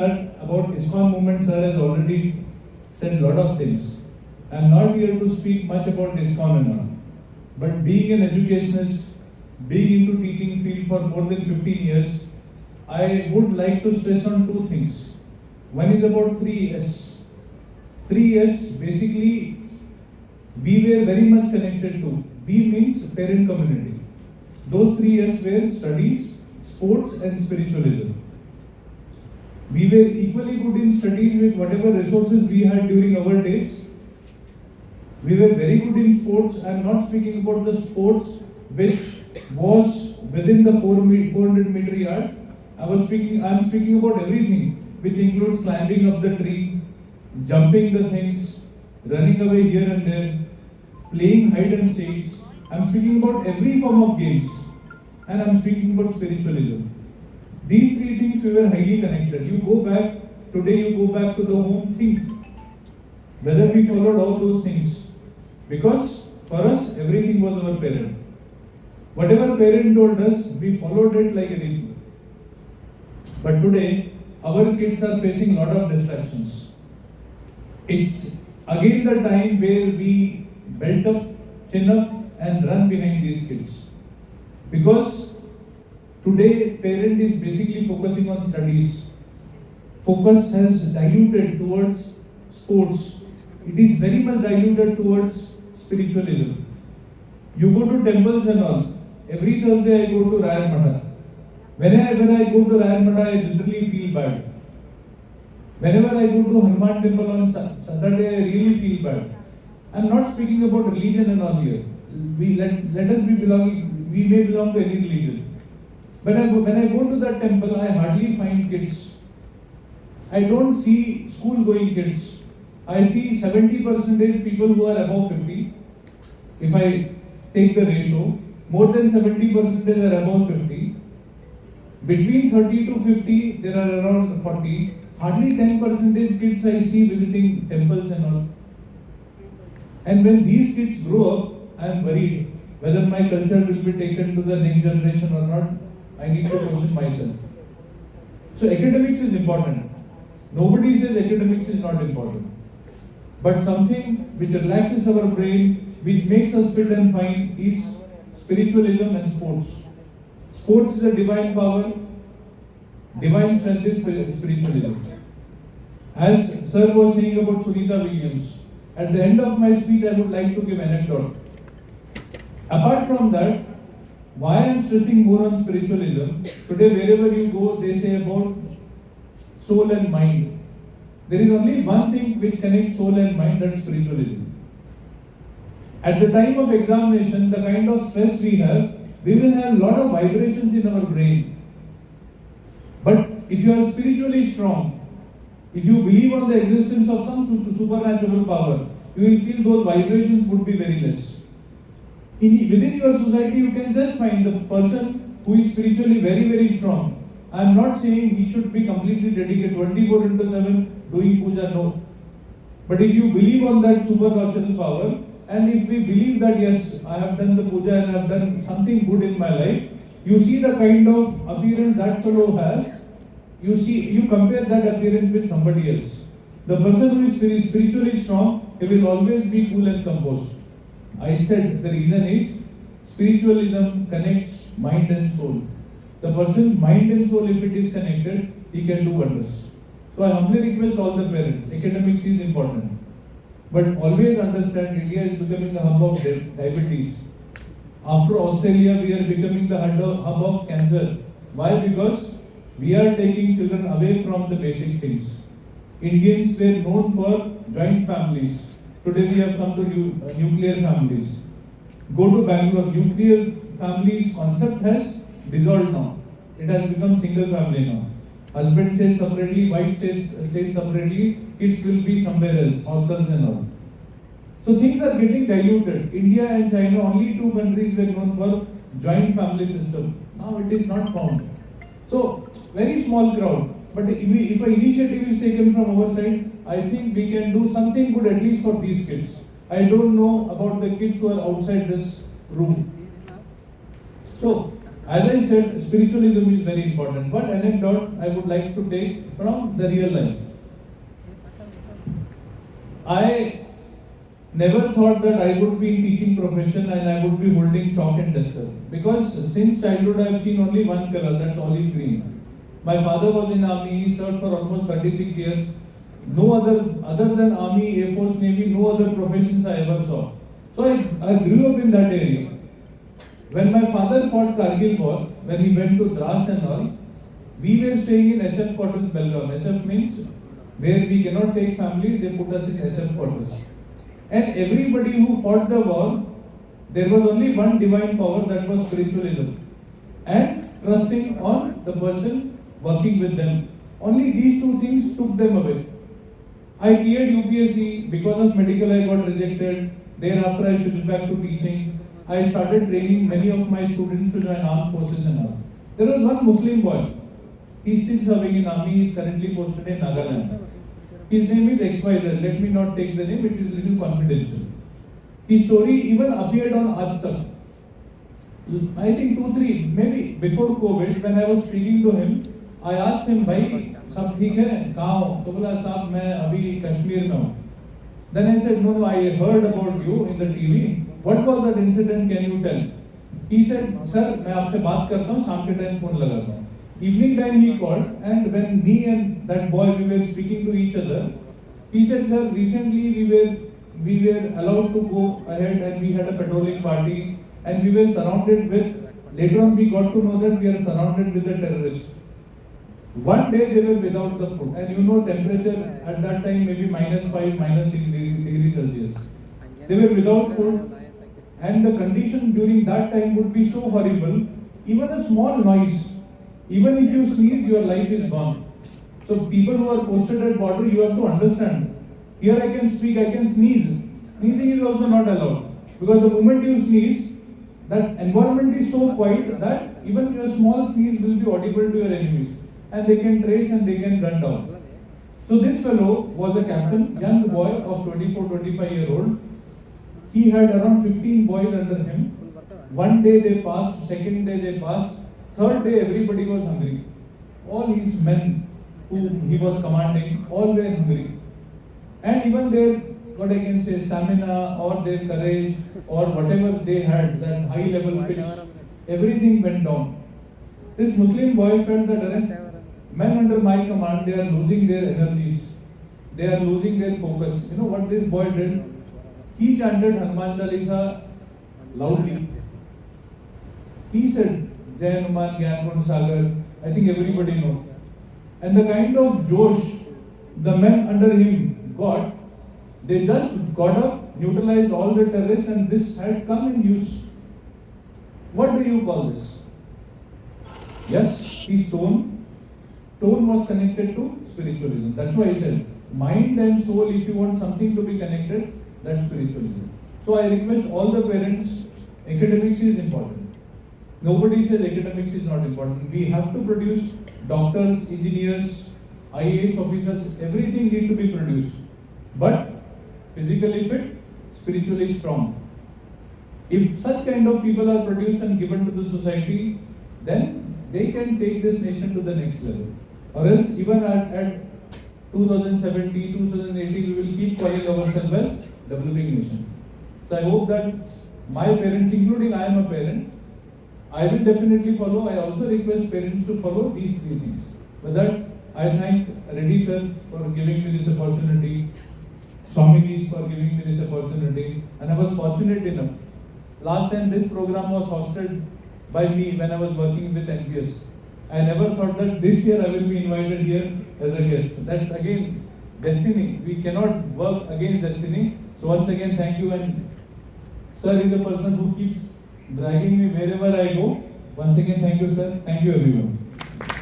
About ISKCON movement, sir has already said a lot of things. I am not here to speak much about ISKCON and all. But being an educationist, being into teaching field for more than 15 years, I would like to stress on two things. One is about 3S. 3S, basically, we were very much connected to. We means parent community. Those 3S were studies, sports and spiritualism. We were equally good in studies with whatever resources we had during our days. We were very good in sports. I am not speaking about the sports which was within the 400 meter yard. I am speaking about everything which includes climbing up the tree, jumping the things, running away here and there, playing hide and seeks. I am speaking about every form of games, and I am speaking about spiritualism. These three things we were highly connected. You go back to the home, think whether we followed all those things. Because for us, everything was our parent. Whatever parent told us, we followed it like anything. But today, our kids are facing a lot of distractions. It's again the time where we belt up, chin up, and run behind these kids. Because today, parent is basically focusing on studies. Focus has diluted towards sports. It is very much diluted towards spiritualism. You go to temples and all. Every Thursday I go to Rayar Mata. Whenever I go to Rayar Mata, I literally feel bad. Whenever I go to Hanuman temple on Saturday, I really feel bad. I am not speaking about religion and all here. Let us be belonging. We may belong to any religion. When I go to that temple, I hardly find kids. I don't see school-going kids. I see 70% people who are above 50. If I take the ratio, more than 70% are above 50. Between 30 to 50, there are around 40. Hardly 10% kids I see visiting temples and all. And when these kids grow up, I am worried whether my culture will be taken to the next generation or not. I need to question myself. So academics is important. Nobody says academics is not important. But something which relaxes our brain, which makes us fit and fine is spiritualism and sports. Sports is a divine power. Divine strength is spiritualism. As Sir was saying about Sunita Williams, at the end of my speech I would like to give an anecdote. Apart from that, why I am stressing more on spiritualism, today wherever you go, they say about soul and mind. There is only one thing which connects soul and mind, that's spiritualism. At the time of examination, the kind of stress we will have a lot of vibrations in our brain. But if you are spiritually strong, if you believe on the existence of some supernatural power, you will feel those vibrations would be very less. Within your society, you can just find the person who is spiritually very, very strong. I am not saying he should be completely dedicated 24/7 doing puja, no. But if you believe on that supernatural power, and if we believe that yes, I have done the puja and I have done something good in my life, you see the kind of appearance that fellow has, you compare that appearance with somebody else. The person who is spiritually strong, he will always be cool and composed. I said the reason is spiritualism connects mind and soul. The person's mind and soul, if it is connected, he can do wonders. So I humbly request all the parents, academics is important. But always understand India is becoming a hub of diabetes. After Australia, we are becoming the hub of cancer. Why? Because we are taking children away from the basic things. Indians were known for joint families. Today we have come to nuclear families. Go to Bangalore, nuclear families concept has dissolved now. It has become single family now. Husband stays separately, wife stays separately, kids will be somewhere else, hostels and all. So things are getting diluted. India and China, only two countries were known for joint family system. Now it is not found. So very small crowd. But if an initiative is taken from our side, I think we can do something good at least for these kids. I don't know about the kids who are outside this room. So As I said, spiritualism is very important. What anecdote I would like to take from the real life? I never thought that I would be in teaching profession and I would be holding chalk and duster. Because since childhood I have seen only one color, that's olive green. My father was in army, he served for almost 36 years. No other than army, air force, navy, no other professions I ever saw. So I grew up in that area. When my father fought Kargil war, when he went to Dras and all, we were staying in SF quarters, Belgaum. SF means where we cannot take families, they put us in SF quarters. And everybody who fought the war, there was only one divine power, that was spiritualism. And trusting on the person working with them. Only these two things took them away. I cleared UPSC, because of medical I got rejected. Thereafter I switched back to teaching. I started training many of my students to join armed forces and all. There was one Muslim boy. He's still serving in army. He is currently posted in Nagaland. His name is XYZ. Let me not take the name. It is little confidential. His story even appeared on Aaj Tak. I think 2-3, maybe before COVID, when I was speaking to him, I asked him, "Bhai, सब ठीक है? कहाँ हो?" तो बोला, "साहब मैं अभी कश्मीर में हूँ." Then I said, "No, I heard about you in the TV. What was that incident? Can you tell?" He said, "Sir, मैं आपसे बात करता हूँ, शाम के टाइम फोन लगाता हूँ." Evening time he called, and when me and that boy we were speaking to each other, he said, "Sir, recently we were allowed to go ahead and we had a patrolling party and we were surrounded with. Later on we got to know that we are surrounded with the terrorists. One day they were without the food, and you know temperature at that time maybe -5, -6 degrees Celsius. They were without food, and the condition during that time would be so horrible. Even a small noise, even if you sneeze, your life is gone. So people who are posted at border, you have to understand. Here I can speak, I can sneeze. Sneezing is also not allowed, because the moment you sneeze, that environment is so quiet that even your small sneeze will be audible to your enemies, and they can trace and they can run down. So this fellow was a captain, young boy of 24-25-year-old. He had around 15 boys under him. One day they passed, second day they passed, third day everybody was hungry. All his men whom he was commanding, all were hungry. And even their, what I can say, stamina or their courage or whatever they had, that high level pitch, everything went down. This Muslim boy felt that men under my command, they are losing their energies. They are losing their focus. You know what this boy did? He chanted Hanuman Chalisa loudly. He said, "Jai Hanuman Gyan Gun Sagar." I think everybody know. And the kind of Josh the men under him got, they just got up, neutralized all the terrorists, and this had come in use. What do you call this? Yes, his tone was connected to spiritualism. That's why I said, mind and soul, if you want something to be connected, that's spiritualism. So I request all the parents, academics is important. Nobody says academics is not important. We have to produce doctors, engineers, IAS officers, everything need to be produced. But physically fit, spiritually strong. If such kind of people are produced and given to the society, then they can take this nation to the next level. Or else even at 2070, 2080, we will keep calling ourselves as developing nation. So I hope that my parents, including I am a parent, I will definitely follow. I also request parents to follow these three things. With that, I thank Reddy sir for giving me this opportunity, Swamiji for giving me this opportunity, and I was fortunate enough. Last time this program was hosted by me when I was working with NPS. I never thought that this year I will be invited here as a guest. That's again destiny. We cannot work against destiny. So once again, thank you. And sir is a person who keeps dragging me wherever I go. Once again, thank you, sir. Thank you, everyone.